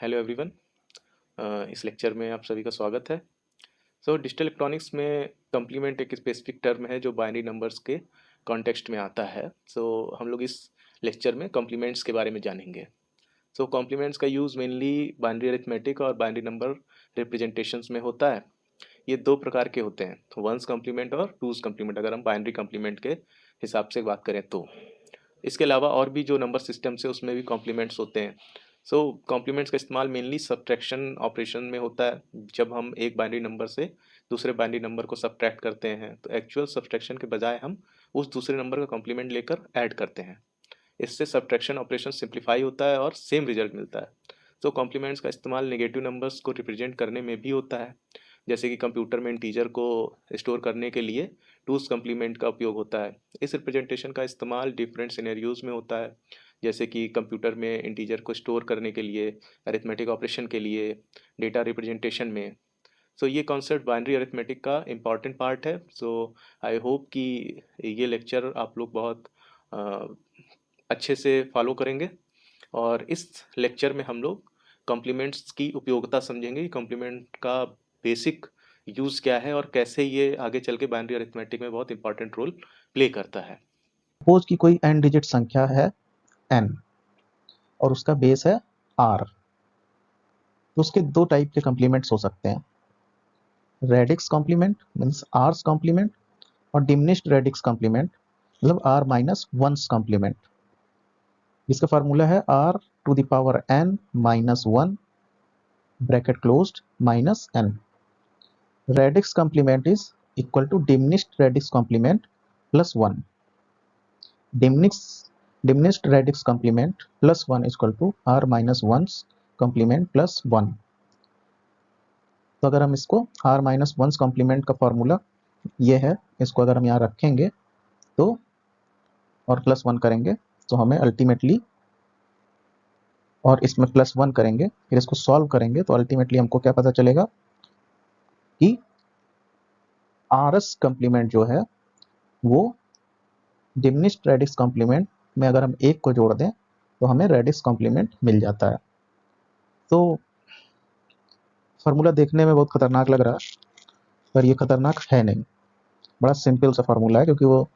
Hello everyone. इस lecture में आप सभी का स्वागत है। डिजिटल इलेक्ट्रॉनिक्स में कॉम्प्लीमेंट एक स्पेसिफिक टर्म है जो बाइनरी नंबर्स के कॉन्टेक्स्ट में आता है। हम लोग इस लेक्चर में कॉम्प्लीमेंट्स के बारे में जानेंगे। कॉम्प्लीमेंट्स का यूज़ मेनली बाइनरी अरिथमेटिक और बाइनरी नंबर रिप्रेजेंटेशंस में होता है। ये दो प्रकार के होते हैं, वंस कॉम्प्लीमेंट और टूज कॉम्प्लीमेंट, अगर हम बाइनरी कॉम्प्लीमेंट के हिसाब से बात करें तो। इसके अलावा और भी जो नंबर सिस्टम्स है उसमें भी कॉम्प्लीमेंट्स होते हैं। कॉम्प्लीमेंट्स का इस्तेमाल मेनली सब्ट्रैक्शन ऑपरेशन में होता है। जब हम एक बाइनरी नंबर से दूसरे बाइनरी नंबर को सब्ट्रैक्ट करते हैं तो एक्चुअल सब्ट्रैक्शन के बजाय हम उस दूसरे नंबर का कॉम्प्लीमेंट लेकर ऐड करते हैं। इससे सब्ट्रैक्शन ऑपरेशन सिंप्लीफाई होता है और सेम रिजल्ट मिलता है। कॉम्प्लीमेंट्स का इस्तेमाल नेगेटिव नंबर्स को रिप्रेजेंट करने में भी होता है। जैसे कि कंप्यूटर में इंटीजर को स्टोर करने के लिए टूज कॉम्प्लीमेंट का उपयोग होता है। इस रिप्रेजेंटेशन का इस्तेमाल डिफरेंट सिनेरियोज में होता है, जैसे कि कंप्यूटर में इंटीजर को स्टोर करने के लिए, अरिथमेटिक ऑपरेशन के लिए, डेटा रिप्रेजेंटेशन में। ये कॉन्सेप्ट बाइनरी अरिथमेटिक का इम्पॉर्टेंट पार्ट है। आई होप कि ये लेक्चर आप लोग बहुत अ, अच्छे से फॉलो करेंगे। और इस लेक्चर में हम लोग कॉम्प्लीमेंट्स की उपयोगिता समझेंगे कि कॉम्प्लीमेंट का बेसिक यूज़ क्या है और कैसे ये आगे चल के बाइनरी अरिथमेटिक में बहुत इंपॉर्टेंट रोल प्ले करता है। सपोज कि कोई n डिजिट संख्या है n और उसका बेस है r, तो उसके दो टाइप के कॉम्प्लीमेंट्स हो सकते हैं, radix complement means r's complement और डिमिनिश्ड रेडिक्स कॉम्प्लीमेंट मतलब r माइनस वंस कॉम्प्लीमेंट, जिसका फार्मूला है r to the power n minus 1 bracket closed minus n। Radix complement is equal to diminished radix complement plus 1। Diminished radix complement plus 1 is equal to r minus one's complement plus 1। तो अगर हम इसको r minus one's complement का formula ये है, इसको अगर हम यहाँ रखेंगे तो और प्लस 1 करेंगे तो हमें अल्टीमेटली, और इसमें प्लस 1 करेंगे फिर इसको सॉल्व करेंगे तो अल्टीमेटली हमको क्या पता चलेगा कि आरएस कॉम्प्लीमेंट जो है वो डिमिनिश्ड रेडिक्स कॉम्प्लीमेंट में अगर हम एक को जोड़ दें तो हमें रेडिक्स कॉम्प्लीमेंट मिल जाता है। तो फार्मूला देखने में बहुत खतरनाक लग रहा है पर ये खतरनाक है नहीं, बड़ा सिंपल सा फार्मूला है, क्योंकि वो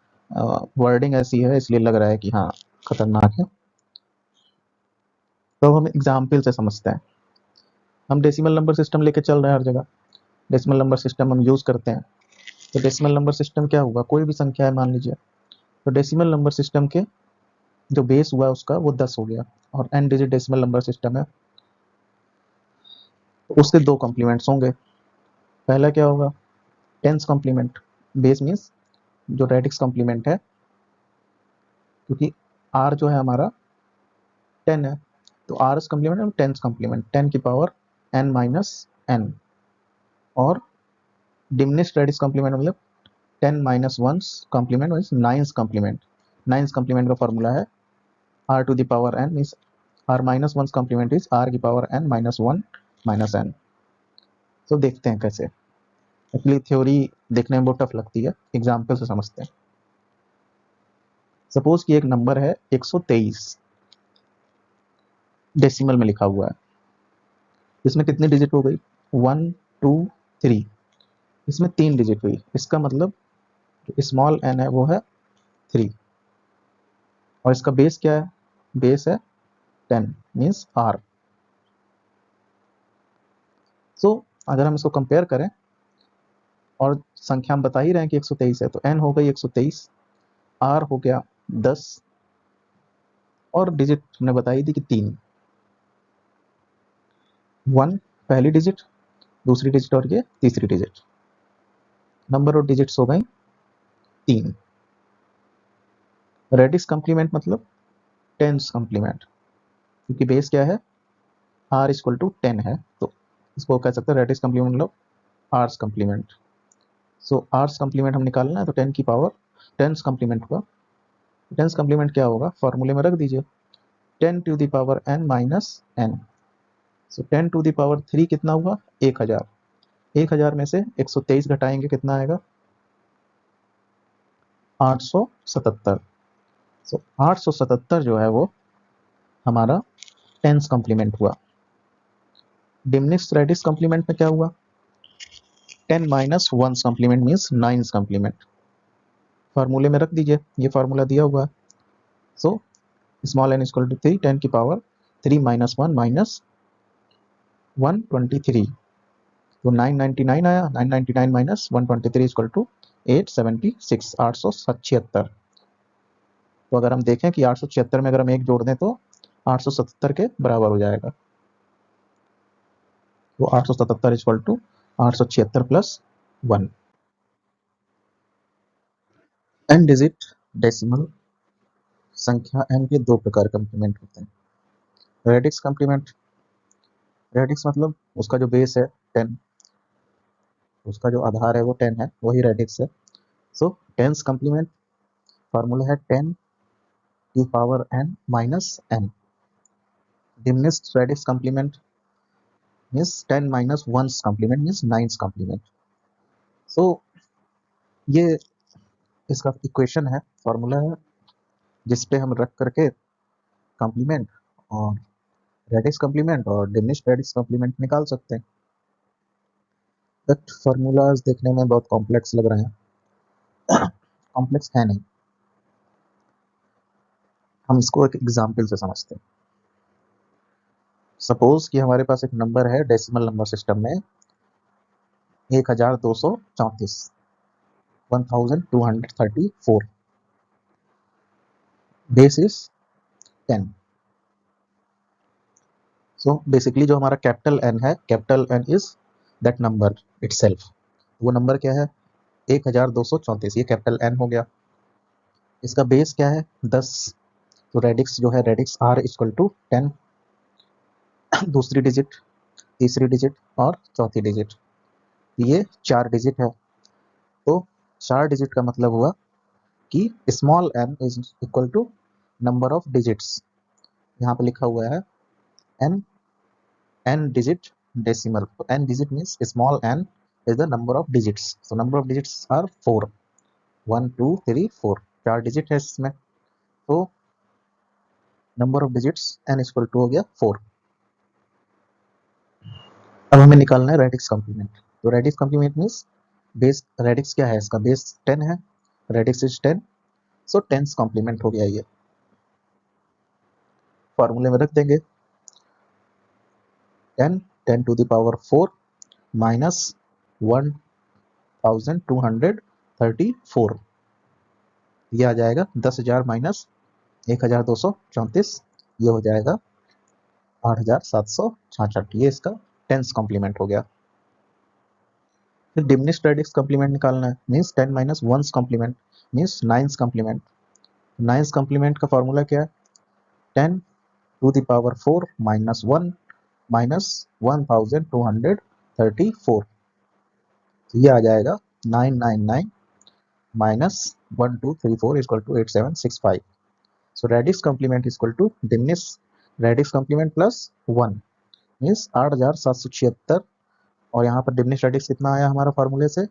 वर्डिंग ऐसी है इसलिए लग रहा है कि हाँ खतरनाक है। तो हम एग्जाम्पल से समझते हैं। हम डेसिमल नंबर सिस्टम लेके चल रहे हैं, हर जगह डेसिमल नंबर सिस्टम हम यूज़ करते हैं। तो डेसिमल नंबर सिस्टम क्या होगा, कोई भी संख्या है मान लीजिए, तो डेसिमल नंबर सिस्टम के जो बेस हुआ उसका वो 10 हो गया और n digit decimal number system है, तो उसके दो कॉम्प्लीमेंट्स होंगे। पहला क्या होगा, टेंस कॉम्प्लीमेंट, बेस मीन्स जो रेडिक्स कॉम्प्लीमेंट है, क्योंकि r जो है हमारा 10 है तो r इस कॉम्प्लीमेंट है टेंस कॉम्प्लीमेंट 10 की पावर n माइनस n। और डिमिनिश्ड रेडिक्स कॉम्प्लीमेंट मतलब 10 minus one's complement means nine's complement. Nine's complement का फॉर्मूला है r to the power n means r minus one's complement is r की power n minus 1 minus n। तो देखते हैं कैसे, actually theory देखने में बहुत टफ लगती है, एग्जाम्पल से समझते हैं। सपोज कि एक नंबर है 123 डेसिमल में लिखा हुआ है, इसमें कितनी डिजिट हो गई 1 2 3, इसमें 3 डिजिट हुई, इसका मतलब स्मॉल n है वो है 3 और इसका बेस क्या है, बेस है 10 मीन्स r। सो अगर हम इसको कंपेयर करें और संख्या हम बता ही रहे हैं कि 123 है तो n हो गई 123, r हो गया 10 और डिजिट हमने बताई थी कि 3, 1 पहली डिजिट, दूसरी डिजिट और ये तीसरी डिजिट, नंबर ऑफ डिजिट्स हो गई 3। रेडिक्स कॉम्प्लीमेंट मतलब टेंस कॉम्प्लीमेंट, क्योंकि बेस क्या है r इक्वल टू 10 है तो इसको कह सकते हैं रेडिक्स कॉम्प्लीमेंट मतलब r's complement. So r's complement हम निकालना है तो 10 की पावर टेंस कॉम्प्लीमेंट हुआ। टेंस कॉम्प्लीमेंट क्या होगा, फॉर्मूले में रख दीजिए 10 to the power n minus n। So 10 to the power 3 कितना हुआ 1000, 1000 में से 123 घटाएंगे कितना आएगा 877। सो 877 जो है वो हमारा टेंस कॉम्प्लीमेंट हुआ। डिमिनिश्ड रेडिक्स कॉम्प्लीमेंट में क्या हुआ, 10 माइनस 1 कॉम्प्लीमेंट मीन्स 9 कॉम्प्लीमेंट, फार्मूले में रख दीजिए, ये फार्मूला दिया हुआ है। So small N equal to 3, 10 की पावर 3 माइनस 1 माइनस 123, तो 999 आया, 999 माइनस 123 इक्वल टू 876, 876। तो अगर हम देखें कि 876 में अगर हम एक जोड़ दें तो 877 के बराबर हो जाएगा, तो 877 equal to 876 plus 1। N digit decimal संख्या n के दो प्रकार कॉम्प्लीमेंट होते हैं। रेडिक्स कॉम्प्लीमेंट, रेडिक्स मतलब उसका जो बेस है 10, उसका जो आधार है वो 10 है, वही रेडिक्स है। सो टेंस कॉम्प्लीमेंट फार्मूला है 10 की power n minus n। Diminished radix complement means 10 minus 1 complement means 9 complement. So ये इसका इक्वेशन है, फार्मूला है, जिस पे हम रख करके कॉम्प्लीमेंट और रेडिक्स कॉम्प्लीमेंट और डिमिनिश्ड रेडिक्स कॉम्प्लीमेंट निकाल सकते हैं। बट फार्मूलाज देखने में बहुत कॉम्प्लेक्स लग रहे हैं, कॉम्प्लेक्स है नहीं, हम इसको एक एग्जाम्पल से समझते हैं। सपोज कि हमारे पास एक नंबर है डेसिमल नंबर सिस्टम में 1234, 1234, बेस इज 10। सो बेसिकली जो हमारा कैपिटल एन है, capital N is that number itself. वो नंबर क्या है, 1234, ये कैपिटल एन हो गया। इसका बेस क्या है, 10, तो रेडिक्स जो है, रेडिक्स आर इक्वल टू 10, दूसरी डिजिट, तीसरी डिजिट और चौथी डिजिट, ये 4 डिजिट है। तो 4 डिजिट का मतलब हुआ कि small n is equal to number of digits, यहाँ पे लिखा हुआ है n डिजिट डेसिमल, तो n digit means small n is the number of digits, so number of digits are 4, 1 2 3 4, 4 digit है इसमें, तो number of digits n equal to हो गया 4। अब हमें निकालना है रेडिक्स कॉम्प्लीमेंट, तो radix complement means base, radix क्या है, इसका बेस 10 है, radix is 10, so ten's complement हो गया। ये फॉर्मूले में रख देंगे 10, 10 टू द पावर 4 माइनस 1234, ये आ जाएगा 10,000 माइनस 1234, ये हो जाएगा 8766, ये इसका टेंस कॉम्प्लीमेंट हो गया। फिर डिमिनिश्ड रेडिक्स कॉम्प्लीमेंट निकालना है, means 10 minus 1 complement means 9 complement. 9 complement का फॉर्मूला क्या है, 10 to the power 4 minus 1 minus 1234, ये आ जाएगा 999 minus 1234 equal to 8765। So radix complement equal to diminished radix complement plus 1 means 8776, और यहाँ पर डिमिनिश्ड रेडिक्स कितना आया हमारा फार्मूले से,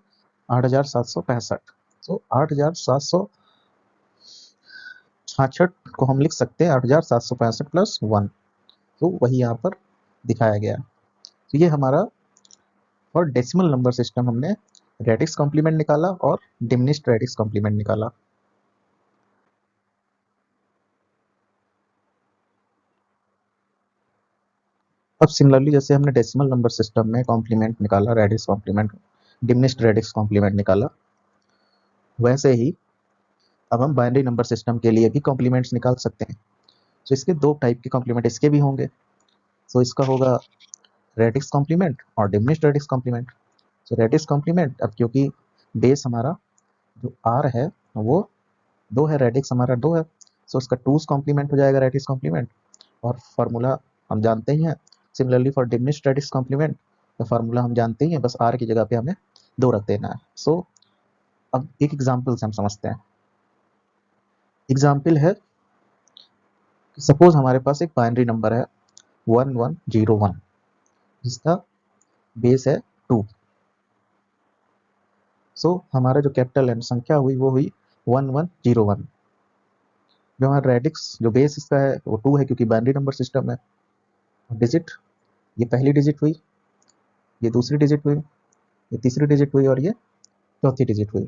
8765। तो 8766 को हम लिख सकते हैं 8765 प्लस 1, तो वही यहाँ पर दिखाया गया। तो ये हमारा और डेसिमल नंबर सिस्टम हमने रेडिक्स कॉम्प्लीमेंट निकाला और डिमिनिश्ड रेडिक्स कॉम्प्लीमेंट निकाला। अब सिमिलरली जैसे हमने डेसिमल नंबर सिस्टम में कॉम्प्लीमेंट निकाला, radix complement, diminished radix complement निकाला, वैसे ही अब हम बाइनरी नंबर सिस्टम के लिए भी कॉम्प्लीमेंट्स निकाल सकते हैं। तो इसके दो टाइप के कॉम्प्लीमेंट इसके भी होंगे, तो इसका होगा रेडिक्स कॉम्प्लीमेंट और डिमिनिश्ड रेडिक्स कॉम्प्लीमेंट। तो रेडिक्स कॉम्प्लीमेंट, अब क्योंकि बेस हमारा जो आर है वो 2 है, रेडिक्स हमारा 2 है, सो उसका 2's कॉम्प्लीमेंट हो जाएगा रेडिक्स कॉम्प्लीमेंट, और फार्मूला हम जानते ही हैं। Similarly for diminished radix complement का फार्मूला हम जानते ही हैं, बस आर की जगह पे हमें 2 रख देना है। सो अब एक एग्जाम्पल से हम समझते हैं। एग्जाम्पल है, सपोज हमारे पास एक बाइनरी नंबर है 1101, जिसका बेस है 2। सो हमारा जो कैपिटल एन संख्या हुई वो हुई 1101। जो हमारा रेडिक्स जो बेस इसका है वो 2 है, क्योंकि बाइनरी नंबर सिस्टम है, डिजिट ये पहली डिजिट हुई, ये दूसरी डिजिट हुई, ये तीसरी डिजिट हुई और ये चौथी डिजिट हुई।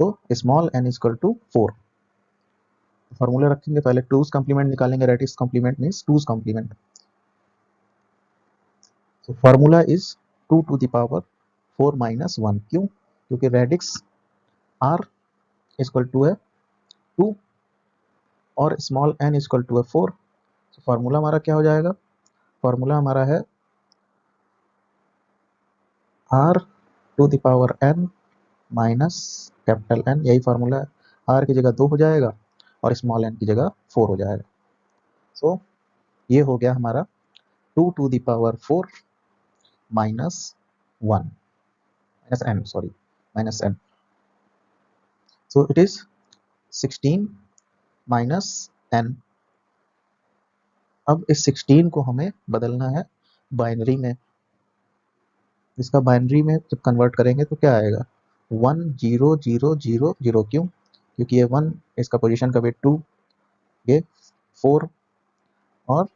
तो small n equal to 4। Formula रखेंगे, पहले टूज कॉम्प्लीमेंट निकालेंगे, radix complement means two's complement. तो formula is 2 to the power 4 minus 1। क्यों? क्योंकि रेडिक्स r इक्वल टू है 2 और स्मॉल n इक्वल टू है 4। तो फॉर्मूला हमारा क्या हो जाएगा? फॉर्मूला हमारा है r to the power n minus capital N। यही फॉर्मूला है। r की जगह 2 हो जाएगा और स्मॉल n की जगह 4 हो जाएगा। सो ये हो गया हमारा 2 to the power 4 minus 1 minus n, sorry, minus n। So it is 16 minus n। अब इस 16 को हमें बदलना है बाइनरी में। इसका बाइनरी में जब कन्वर्ट करेंगे तो क्या आएगा? 1 0 0 0 0। क्यों? क्योंकि ये 1, इसका पोजीशन का वेट 2, ये 4 और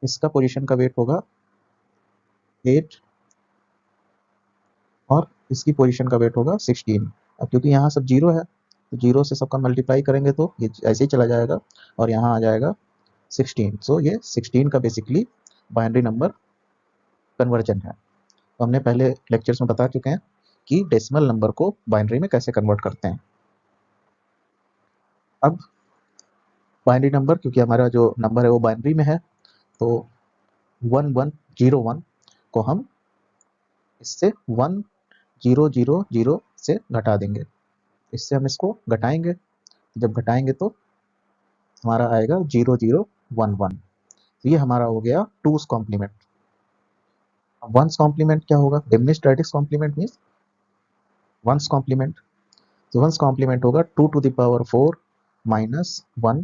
इसका पोजीशन का वेट होगा 8 और इसकी पोजीशन का वेट होगा 16। अब क्योंकि यहाँ सब जीरो है तो जीरो से सबका मल्टीप्लाई करेंगे तो ये ऐसे ही चला जाएगा और यहाँ आ जाएगा 16। सो ये 16 का बेसिकली बाइनरी नंबर कन्वर्जन है। तो हमने पहले लेक्चर्स में बता चुके हैं कि डेसिमल नंबर को बाइनरी में कैसे कन्वर्ट करते हैं। अब बाइनरी नंबर, क्योंकि हमारा जो नंबर है वो बाइनरी में है, तो 1101 को हम इससे 1000 से घटा देंगे। इससे हम इसको घटाएंगे, जब घटाएंगे तो हमारा आएगा 0011। तो ये हमारा हो गया टूस कॉम्प्लीमेंट। अब वंस कॉम्प्लीमेंट क्या होगा? Diminished radix complement means one's complement. तो वंस कॉम्प्लीमेंट होगा 2 to the power 4 minus 1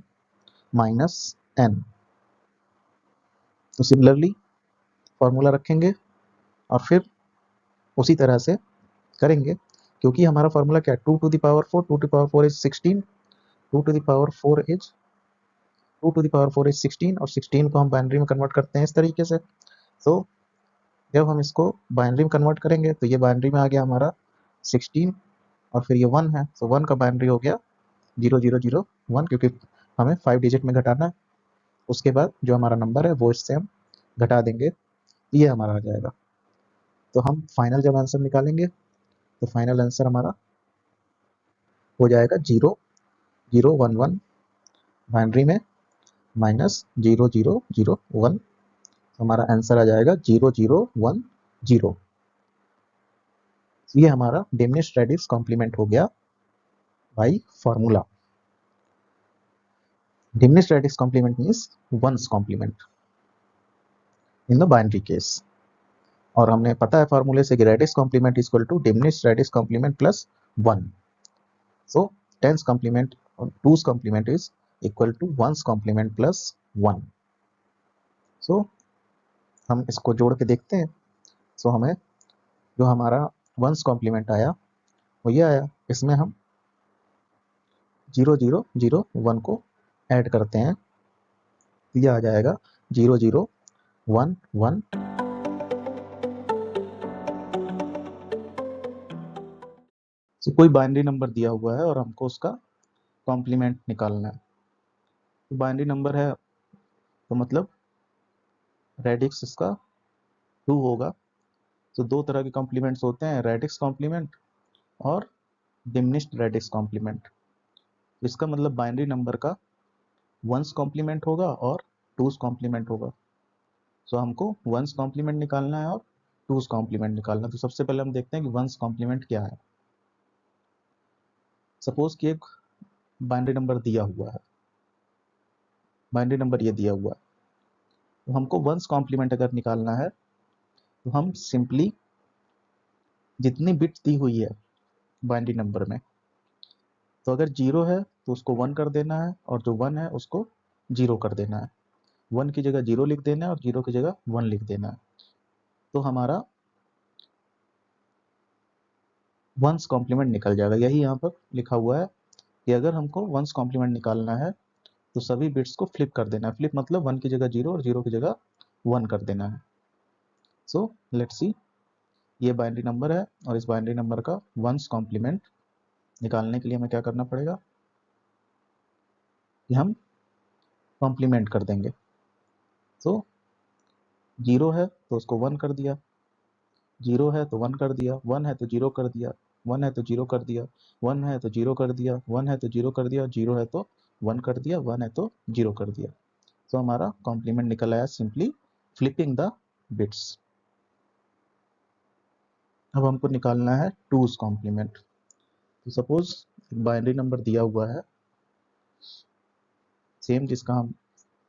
minus n। तो सिमिलरली फॉर्मूला रखेंगे और फिर उसी तरह से करेंगे, क्योंकि हमारा फॉर्मूला क्या है? 2 to the power 4, 2 to power 4 is 16, 2 to the power 4 is 2 to the power 4 is 16 और 16 को हम बाइनरी में कन्वर्ट करते हैं इस तरीके से। तो जब हम इसको बाइनरी में कन्वर्ट करेंगे तो ये बाइनरी में आ गया हमारा 16 और फिर ये 1 है, तो 1 का बाइनरी हो गया 0001, क्योंकि हमें 5 डिजिट में घटाना है। उसके बाद जो हमारा नंबर है वो इससे हम घटा देंगे, ये हमारा आ जाएगा। तो हम फाइनल जब आंसर निकालेंगे तो फाइनल आंसर हमारा हो जाएगा 0011 बाइनरी में माइनस 0001। हमारा आंसर आ जाएगा 0010। ये हमारा डिमिनिश्ड रेडिक्स कॉम्प्लीमेंट हो गया by formula. Diminished radix complement means one's complement in the binary case. और हमने पता है फॉर्मूले से कि radix complement is equal to diminished radix complement plus 1। So ten's complement और two's complement is equal to one's complement plus 1। So हम इसको जोड़ के देखते हैं। सो हमें जो हमारा वंस कॉम्प्लीमेंट आया वो ये आया। इसमें हम 0001 को ऐड करते हैं, ये आ जाएगा 0011। तो कोई बाइनरी नंबर दिया हुआ है और हमको उसका कॉम्प्लीमेंट निकालना है। तो बाइनरी नंबर है तो मतलब रेडिक्स इसका 2 होगा। तो दो तरह के कॉम्प्लीमेंट्स होते हैं, रेडिक्स कॉम्प्लीमेंट और डिमिनिश्ड रेडिक्स कॉम्प्लीमेंट। इसका मतलब बाइनरी नंबर का वंस कॉम्प्लीमेंट होगा और टूज कॉम्प्लीमेंट होगा। सो हमको वंस कॉम्प्लीमेंट निकालना है और टूज कॉम्प्लीमेंट निकालना है। तो सबसे पहले हम देखते हैं कि वंस कॉम्प्लीमेंट क्या है। सपोज कि एक बाइनरी नंबर दिया हुआ है, बाइनरी नंबर ये दिया हुआ है, तो हमको वंस कॉम्प्लीमेंट अगर निकालना है तो हम सिंपली जितनी बिट्स दी हुई है बाइनरी नंबर में, तो अगर 0 है तो उसको 1 कर देना है और जो 1 है उसको 0 कर देना है। 1 की जगह 0 लिख देना है और 0 की जगह 1 लिख देना है। तो हमारा वंस कॉम्प्लीमेंट निकल जाएगा। यही यहाँ पर लिखा हुआ है कि अगर हमको वंस कॉम्प्लीमेंट निकालना है तो सभी बिट्स को फ्लिप कर देना है। फ्लिप मतलब 1 की जगह 0 और 0 की जगह 1 कर देना है। सो लेट्स सी, ये बाइनरी नंबर है और इस बाइनरी नंबर का वंस कॉम्प्लीमेंट निकालने के लिए हमें क्या करना पड़ेगा कि हम कॉम्प्लीमेंट कर देंगे। सो 0 है तो उसको 1 कर दिया, 0 है तो 1 कर दिया, 1 है तो 0 कर दिया, 1 है तो 0 कर दिया, 1 है तो 0 कर दिया, 1 है तो 0 कर दिया, 0 है तो 1 कर दिया, 1 है तो 0 कर दिया। तो हमारा कॉम्प्लीमेंट निकल आया सिंपली फ्लिपिंग द बिट्स। अब हमको निकालना है टूज कॉम्प्लीमेंट। तो सपोज बाइनरी नंबर दिया हुआ है सेम जिसका हम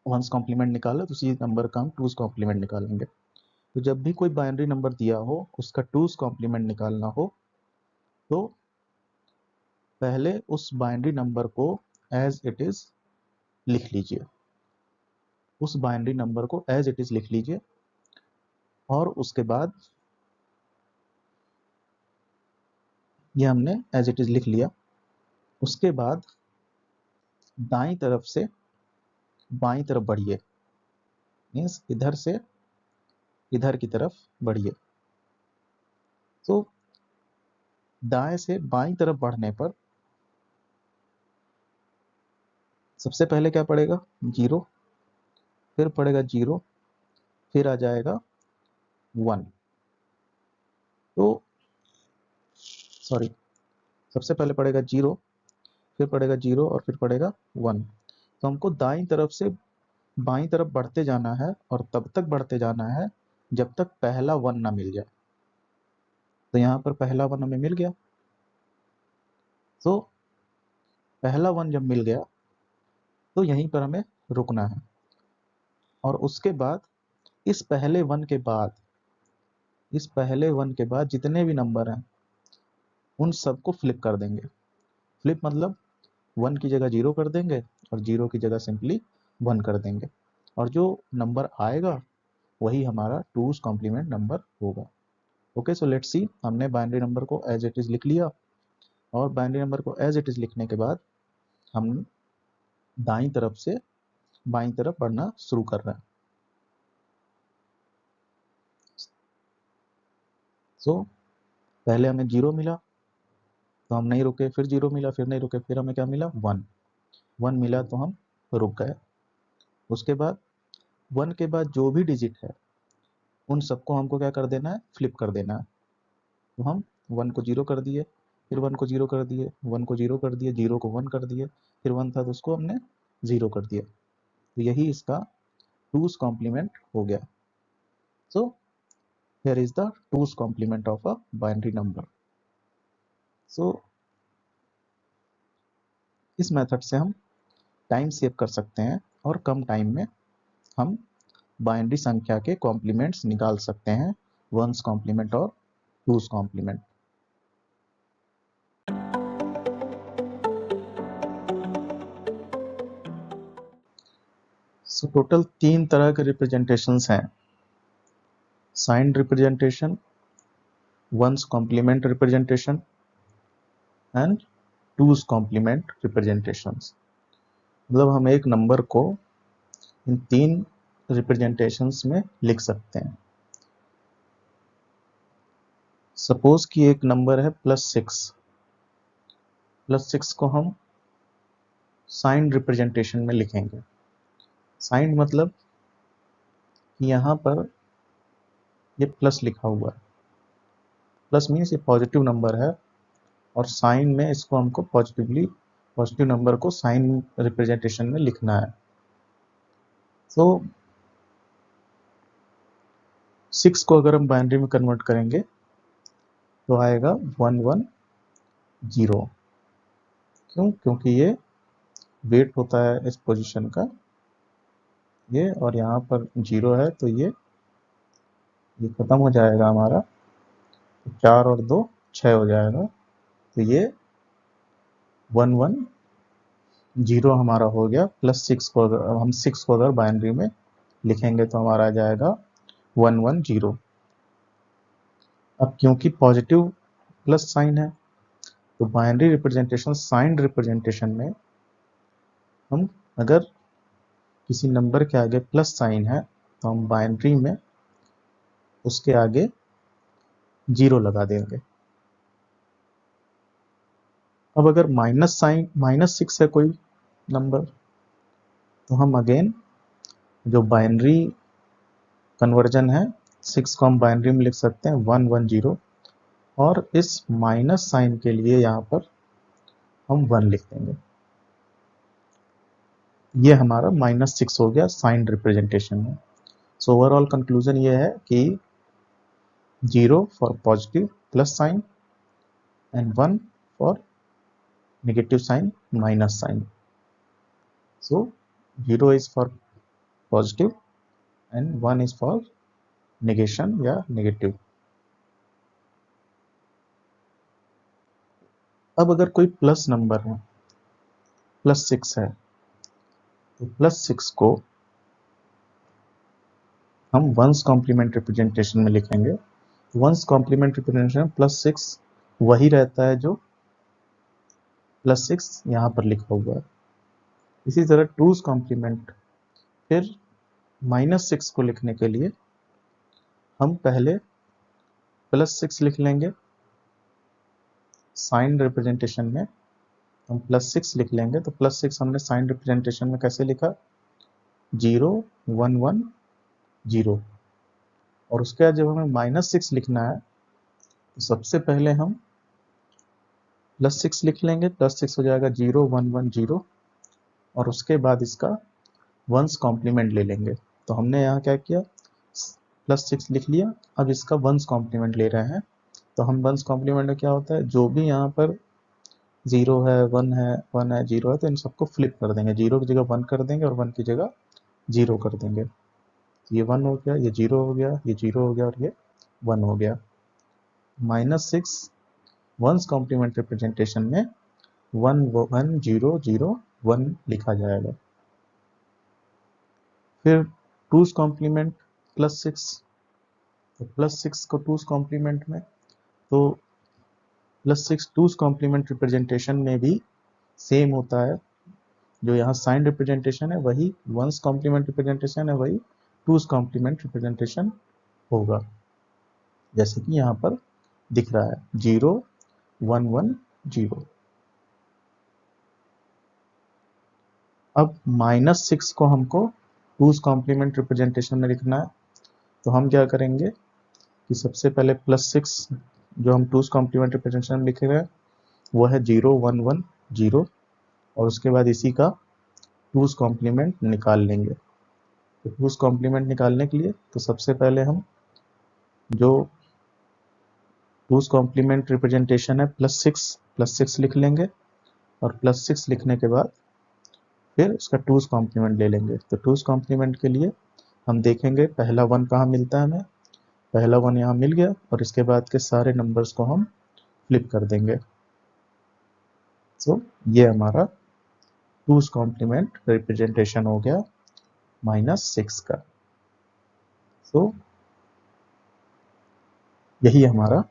वंस कॉम्प्लीमेंट निकाला, तो उसी नंबर का हम टूज कॉम्प्लीमेंट निकालेंगे। तो जब भी कोई बाइनरी नंबर दिया हो उसका टूज कॉम्प्लीमेंट निकालना हो तो पहले उस बाइनरी नंबर को एज इट इज लिख लीजिए, उस बाइनरी नंबर को एज इट इज लिख लीजिए और उसके बाद ये हमने एज इट इज लिख लिया। उसके बाद दाईं तरफ से बाईं तरफ बढ़िए, मीन्स इधर से इधर की तरफ बढ़िए। तो दाएं से बाईं तरफ बढ़ने पर सबसे पहले क्या पड़ेगा 0, फिर पड़ेगा 0, फिर आ जाएगा 1। तो सॉरी, सबसे पहले पड़ेगा 0, फिर पड़ेगा 0 और फिर पड़ेगा 1। तो हमको दाईं तरफ से बाईं तरफ बढ़ते जाना है और तब तक बढ़ते जाना है जब तक पहला 1 ना मिल जाए। तो यहाँ पर पहला 1 हमें मिल गया। तो पहला 1 जब मिल गया तो यहीं पर हमें रुकना है और उसके बाद इस पहले 1 के बाद, इस पहले 1 के बाद जितने भी नंबर हैं उन सबको फ्लिप कर देंगे। फ्लिप मतलब 1 की जगह 0 कर देंगे और 0 की जगह सिंपली 1 कर देंगे और जो नंबर आएगा वही हमारा टूज कॉम्प्लीमेंट नंबर होगा। ओके, सो लेट्स सी, हमने बाइनरी नंबर को एज इट इज लिख लिया और बाइनरी नंबर को एज इट इज लिखने के बाद हम दाईं तरफ से बाईं तरफ बढ़ना शुरू कर रहे हैं। सो पहले हमें 0 मिला तो हम नहीं रुके, फिर 0 मिला, फिर नहीं रुके, फिर हमें क्या मिला 1। 1 मिला तो हम रुक गए। उसके बाद 1 के बाद जो भी डिजिट है उन सबको हमको क्या कर देना है फ्लिप कर देना है। तो हम 1 को 0 कर दिए, फिर 1 को 0 कर दिए, 1 को 0 कर दिए, 0 को 1 कर दिए, फिर 1 था तो उसको हमने 0 कर दिया। तो यही इसका टूज कॉम्प्लीमेंट हो गया। So here is the two's complement of a binary number. So इस मेथड से हम टाइम सेव कर सकते हैं और कम टाइम में हम बाइनरी संख्या के कॉम्प्लीमेंट्स निकाल सकते हैं, वंस कॉम्प्लीमेंट और टूज कॉम्प्लीमेंट। सो टोटल 3 तरह के रिप्रेजेंटेशंस हैं, signed representation, one's complement representation and two's complement representations. मतलब हम एक नंबर को इन 3 रिप्रेजेंटेशंस में लिख सकते हैं। सपोज कि एक नंबर है +6, +6 को हम साइंड रिप्रेजेंटेशन में लिखेंगे। साइंड मतलब कि यहाँ पर ये प्लस लिखा हुआ है, प्लस मीन्स ये पॉजिटिव नंबर है और साइन में इसको हमको पॉजिटिव नंबर को साइन रिप्रेजेंटेशन में लिखना है। तो 6 को अगर हम बाइनरी में कन्वर्ट करेंगे तो आएगा 110। क्यों? क्योंकि ये वेट होता है इस पोजीशन का ये, और यहाँ पर 0 है तो ये खत्म हो जाएगा हमारा, 4 और 2 6 हो जाएगा। तो ये 110 हमारा हो गया। +6 को अगर हम 6 को अगर बाइनरी में लिखेंगे तो हमारा आ जाएगा 110। अब क्योंकि पॉजिटिव प्लस साइन है तो बाइनरी रिप्रेजेंटेशन साइंड रिप्रेजेंटेशन में हम अगर किसी नंबर के आगे प्लस साइन है तो हम बाइनरी में उसके आगे 0 लगा देंगे। अब अगर -6 है कोई नंबर, तो हम अगेन जो बाइनरी कन्वर्जन है 6 को हम बाइनरी में लिख सकते हैं 110, और इस माइनस साइन के लिए यहाँ पर हम 1 लिख देंगे। ये हमारा -6 हो गया साइन रिप्रेजेंटेशन में। सो ओवरऑल कंक्लूजन ये है कि 0 for positive plus sign and 1 for negative sign minus sign. So 0 is for positive and 1 is for negation या negative. अब अगर कोई प्लस नंबर है, +6 है, तो +6 को हम वंस कॉम्प्लीमेंट रिप्रेजेंटेशन में लिखेंगे। वंस कॉम्प्लीमेंट रिप्रेजेंटेशन +6 वही रहता है जो +6 यहाँ पर लिखा हुआ है। इसी तरह टूज कॉम्प्लीमेंट, फिर -6 को लिखने के लिए हम पहले +6 लिख लेंगे। साइन रिप्रेजेंटेशन में हम +6 लिख लेंगे, तो +6 हमने साइन रिप्रेजेंटेशन में कैसे लिखा, 0 1 1 0। और उसके बाद जब हमें -6 लिखना है, तो सबसे पहले हम +6 लिख लेंगे, +6 हो जाएगा 0 1 1 0, और उसके बाद इसका वंस कॉम्प्लीमेंट ले लेंगे। तो हमने यहाँ क्या किया, +6 लिख लिया, अब इसका वंस कॉम्प्लीमेंट ले रहे हैं। तो हम वंस कॉम्प्लीमेंट में क्या होता है, जो भी यहाँ पर 0 है 1 है 1 है 0 है, तो इन सबको फ्लिप कर देंगे, 0 की जगह 1 कर देंगे और 1 की जगह 0 कर देंगे। ये 1 हो गया, ये 0 हो गया, ये 0 हो गया और ये 1 हो गया। -6 वंस कॉम्प्लीमेंट रिप्रेजेंटेशन में 1 1 0 0 1 लिखा जाएगा। फिर टूज कॉम्प्लीमेंट +6, तो +6 को टूज कॉम्प्लीमेंट में, तो +6 टूज कॉम्प्लीमेंट रिप्रेजेंटेशन में भी सेम होता है। जो यहाँ साइन रिप्रेजेंटेशन है वही वंस कॉम्प्लीमेंट रिप्रेजेंटेशन है, वही टूज कॉम्प्लीमेंट रिप्रेजेंटेशन होगा, जैसे कि यहाँ पर दिख रहा है 0 1 1 0। अब -6 को हमको टूज कॉम्प्लीमेंट रिप्रेजेंटेशन में लिखना है, तो हम क्या करेंगे कि सबसे पहले +6 जो हम टूज कॉम्प्लीमेंट रिप्रेजेंटेशन में लिख रहे हैं वो है 0 1 1 0, और उसके बाद इसी का टूज कॉम्प्लीमेंट निकाल लेंगे। तो टूज कॉम्प्लीमेंट निकालने के लिए तो सबसे पहले हम जो टूज कॉम्प्लीमेंट रिप्रेजेंटेशन है +6 लिख लेंगे, और +6 लिखने के बाद फिर उसका टूज कॉम्प्लीमेंट ले लेंगे। तो टूज कॉम्प्लीमेंट के लिए हम देखेंगे पहला 1 कहाँ मिलता है हमें, पहला 1 यहाँ मिल गया, और इसके बाद के सारे नंबर्स को हम फ्लिप कर देंगे। सो ये हमारा टूज कॉम्प्लीमेंट रिप्रेजेंटेशन हो गया -6 का। सो यही हमारा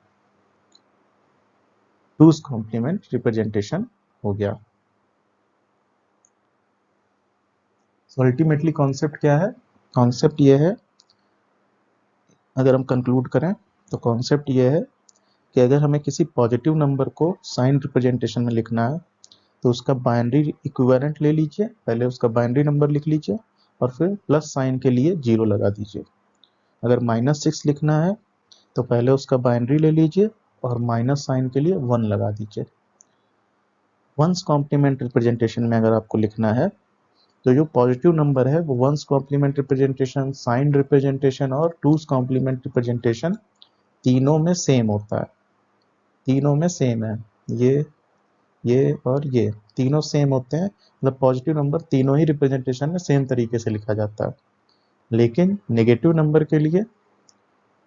टूज कॉम्प्लीमेंट रिप्रेजेंटेशन हो गया। सो अल्टीमेटली कॉन्सेप्ट क्या है, कॉन्सेप्ट ये है, अगर हम कंक्लूड करें तो कॉन्सेप्ट ये है कि अगर हमें किसी पॉजिटिव नंबर को साइन रिप्रेजेंटेशन में लिखना है, तो उसका बाइनरी इक्विवेलेंट ले लीजिए, पहले उसका बाइनरी नंबर लिख लीजिए और फिर प्लस साइन के लिए 0 लगा दीजिए। अगर -6 लिखना है तो पहले उसका बाइनरी ले लीजिए और माइनस साइन के लिए 1 लगा दीजिए। वंस कॉम्प्लीमेंट रिप्रेजेंटेशन में अगर आपको लिखना है तो जो पॉजिटिव नंबर है वो one's complement representation, sign representation और टूज कॉम्प्लीमेंट रिप्रेजेंटेशन तीनों में सेम होता है, तीनों में सेम है। ये और ये तीनों सेम होते हैं, मतलब पॉजिटिव नंबर तीनों ही रिप्रेजेंटेशन में सेम तरीके से लिखा जाता है। लेकिन नेगेटिव नंबर के लिए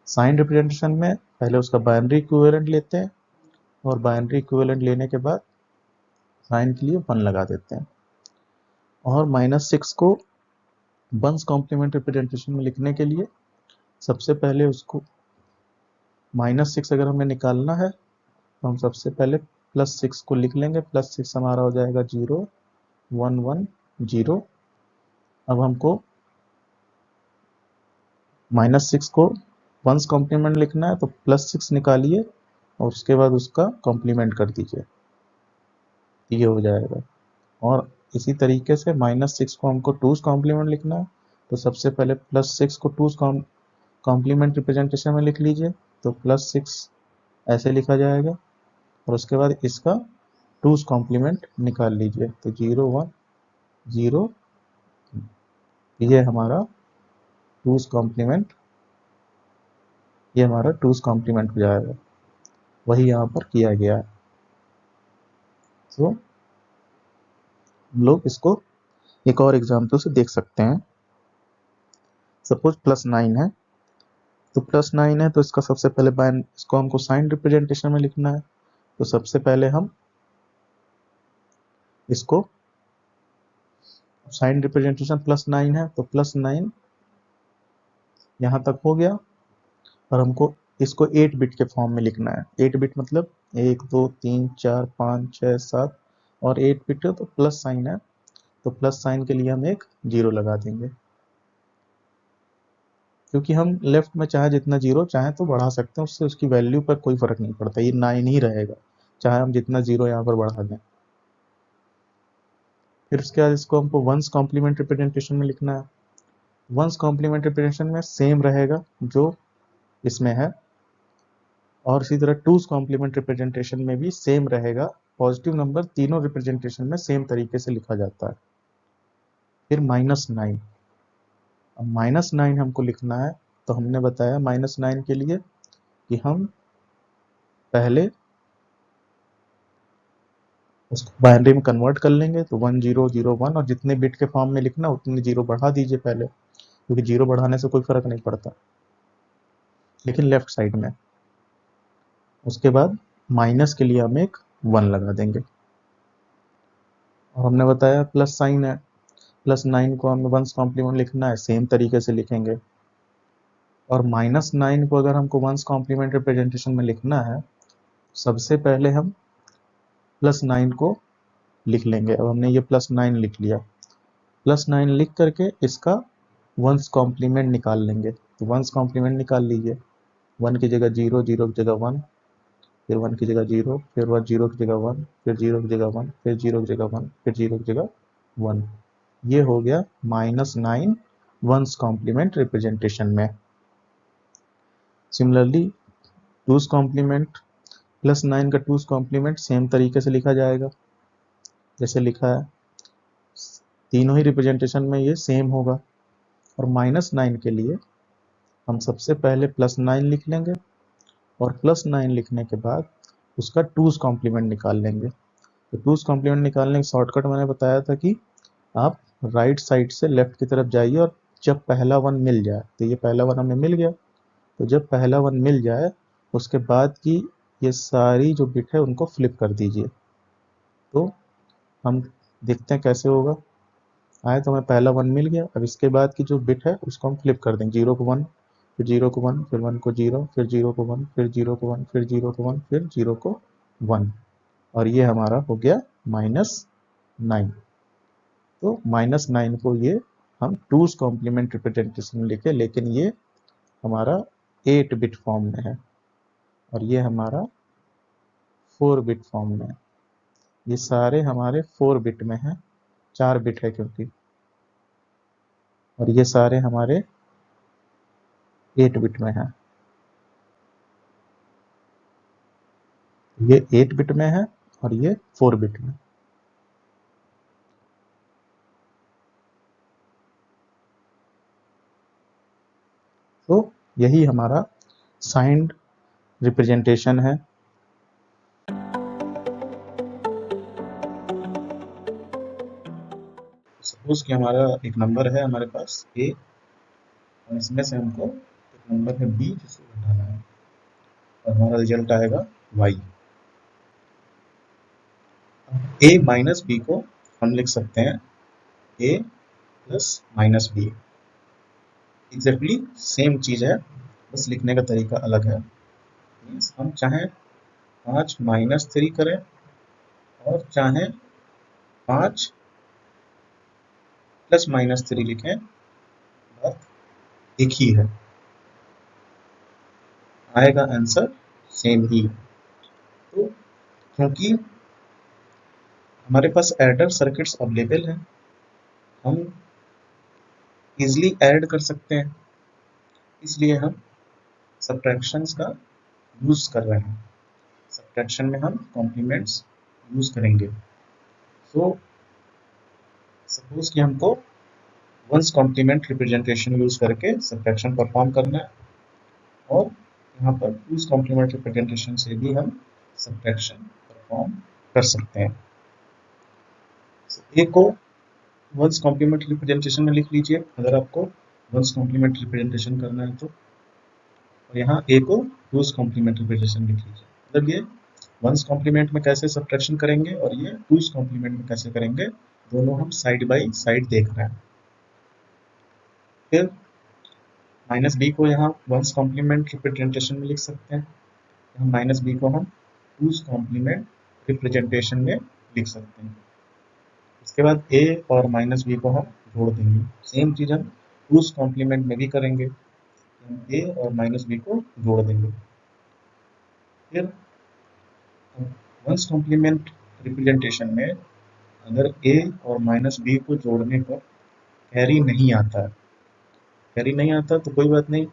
साइन रिप्रेजेंटेशन में पहले उसका बाइनरी इक्विवेलेंट लेते हैं और बाइनरी इक्विवेलेंट लेने के बाद साइन के लिए 1 लगा देते हैं। और -6 को वंस कॉम्प्लीमेंट रिप्रेजेंटेशन में लिखने के लिए सबसे पहले उसको -6 अगर हमें निकालना है तो हम सबसे पहले +6 को लिख लेंगे, +6 हमारा हो जाएगा 0 1 1 0। अब हमको -6 को वंस कॉम्प्लीमेंट लिखना है तो +6 निकालिए और उसके बाद उसका कॉम्प्लीमेंट कर दीजिए, ये हो जाएगा। और इसी तरीके से -6 को हमको 2's कॉम्प्लीमेंट लिखना है, तो सबसे पहले +6 को 2's कॉम्प्लीमेंट रिप्रेजेंटेशन में लिख लीजिए, तो +6 ऐसे लिखा जाएगा और उसके बाद इसका 2's कॉम्प्लीमेंट निकाल लीजिए, तो 0 1 0, ये हमारा 2's कॉम्प्लीमेंट, ये हमारा 2's कॉम्प्लीमेंट हो जाएगा, वही यहाँ पर किया गया है। तो हम लोग इसको एक और एग्जाम्पल से देख सकते हैं। सपोज +9 है, तो +9 है तो इसका सबसे पहले इसको हमको साइन रिप्रेजेंटेशन में लिखना है, तो सबसे पहले हम इसको साइन रिप्रेजेंटेशन +9 है तो +9 यहाँ तक हो गया, और हमको इसको 8 बिट के फॉर्म में लिखना है। 8 बिट मतलब 1 2 3 4 5 6 7, और 8 बिट है तो प्लस साइन है, तो प्लस साइन के लिए हम एक 0 लगा देंगे, क्योंकि हम लेफ्ट में चाहे जितना 0 चाहे तो बढ़ा सकते हैं, उससे उसकी वैल्यू पर कोई फर्क नहीं पड़ता, ये 9 ही रहेगा चाहे हम जितना 0 यहाँ पर बढ़ा दें। फिर उसके बाद इसको हमको वंस कॉम्प्लीमेंट रिप्रेजेंटेशन में लिखना है। वंस कॉम्प्लीमेंट रिप्रेजेंटेशन में सेम रहेगा जो इसमें है, और इसी तरह 2's कॉम्प्लीमेंट रिप्रेजेंटेशन में भी सेम रहेगा। पॉजिटिव नंबर तीनों रिप्रेजेंटेशन में सेम तरीके से लिखा जाता है। फिर -9, अब -9 हमको लिखना है, तो हमने बताया -9 के लिए कि हम पहले उसको बाइनरी में कन्वर्ट कर लेंगे, तो 1 0 0 1, और जितने बिट के फॉर्म में लिखना उतने 0 बढ़ा दीजिए पहले, क्योंकि 0 बढ़ाने से कोई फर्क नहीं पड़ता, लेकिन लेफ्ट साइड में। उसके बाद माइनस के लिए हम एक 1 लगा देंगे, और हमने बताया प्लस साइन है, +9 को हमें वंस कॉम्प्लीमेंट लिखना है, सेम तरीके से लिखेंगे। और -9 को अगर हमको वंस कॉम्प्लीमेंट रिप्रेजेंटेशन में लिखना है, सबसे पहले हम +9 को लिख लेंगे। अब हमने ये +9 लिख लिया, +9 लिख करके इसका वंस कॉम्प्लीमेंट निकाल लेंगे, तो वंस कॉम्प्लीमेंट निकाल लीजिए। 1 की जगह 0, 0 की जगह 1, फिर 1 की जगह 0, फिर 1 0 की जगह 1, फिर 0 की जगह 1, फिर 0 की जगह 1, फिर 0 की जगह 1। ये हो गया -9 वंस कॉम्प्लीमेंट रिप्रेजेंटेशन में। सिमिलरली 2's कॉम्प्लीमेंट +9 का 2's कॉम्प्लीमेंट सेम तरीके से लिखा जाएगा, जैसे लिखा है, तीनों ही रिप्रेजेंटेशन में ये सेम होगा। और -9 के लिए हम सबसे पहले +9 लिख लेंगे, और +9 लिखने के बाद उसका 2's कॉम्प्लीमेंट निकाल लेंगे। तो 2's कॉम्प्लीमेंट निकालने का शॉर्टकट मैंने बताया था कि आप राइट साइड से लेफ्ट की तरफ जाइए, और जब पहला 1 मिल जाए, तो ये पहला 1 हमें मिल गया, तो जब पहला 1 मिल जाए उसके बाद की ये सारी जो बिट है उनको फ्लिप कर दीजिए। तो हम देखते हैं कैसे होगा। आए तो हमें पहला 1 मिल गया, अब इसके बाद की जो बिट है उसको हम फ्लिप कर देंगे, 0 को 1, फिर 0 को 1, फिर 1 को 0, फिर 0 को 1, फिर 0 को 1, फिर 0 को 1, फिर 0 को 1, और ये हमारा हो गया -9। तो -9 को ये हम 2's कॉम्प्लीमेंट रिप्रेजेंटेशन में लिखे, लेकिन ये हमारा 8 बिट फॉर्म में है, और ये हमारा 4 बिट फॉर्म में है। ये सारे हमारे 4 बिट में हैं, 4 बिट है क्योंकि, और ये सारे हमारे 8 बिट में हैं। ये 8 बिट में है और ये 4 बिट में। तो यही हमारा साइंड रिप्रेजेंटेशन है। सपोज कि हमारा एक नंबर है हमारे पास ए, और इसमें से हमको एक नंबर है बी जिसे घटाना है, और हमारा रिजल्ट आएगा वाई। ए माइनस बी को हम लिख सकते हैं A plus minus B, exactly same चीज है, बस लिखने का तरीका अलग है। मीन्स हम चाहें 5 - 3 करें, और चाहें 5 +- 3 लिखें, बात एक ही है। आएगा आंसर सेम ही। तो क्योंकि हमारे पास एडर सर्किट्स अवेलेबल हैं, हम इजीली ऐड कर सकते हैं, इसलिए हम सब्ट्रैक्शंस का यूज कर रहे हैं। सब्ट्रैक्शन में हम कॉम्प्लीमेंट्स यूज करेंगे। सो सपोज कि हमको वंस कॉम्प्लीमेंट रिप्रेजेंटेशन यूज करके सब्ट्रैक्शन परफॉर्म करना है, और यहाँ पर टूज कॉम्प्लीमेंट रिप्रेजेंटेशन से भी हम सब्ट्रैक्शन परफॉर्म कर सकते हैं। ए को वंस कॉम्प्लीमेंट रिप्रेजेंटेशन में लिख लीजिए अगर आपको वंस कॉम्प्लीमेंट रिप्रेजेंटेशन करना है तो, और यहाँ ए को टूज कॉम्प्लीमेंट रिप्रेजेंटेशन लिख लीजिए। मतलब ये वंस कॉम्प्लीमेंट में कैसे सब्ट्रैक्शन करेंगे और ये टूज कॉम्प्लीमेंट में कैसे करेंगे, दोनों हम साइड बाई साइड देख रहे हैं। फिर माइनस बी को यहाँ वंस कॉम्प्लीमेंट रिप्रेजेंटेशन में लिख सकते हैं, यहाँ माइनस बी को हम टूज कॉम्प्लीमेंट रिप्रेजेंटेशन में लिख सकते हैं। इसके बाद ए और माइनस बी को हम जोड़ देंगे। सेम चीज हम टूज कॉम्प्लीमेंट में भी करेंगे, हम ए और माइनस बी को जोड़ देंगे। फिर वंस कॉम्प्लीमेंट रिप्रेजेंटेशन में अगर ए और माइनस बी को जोड़ने पर कैरी नहीं आता है, कैरी नहीं आता तो कोई बात नहीं,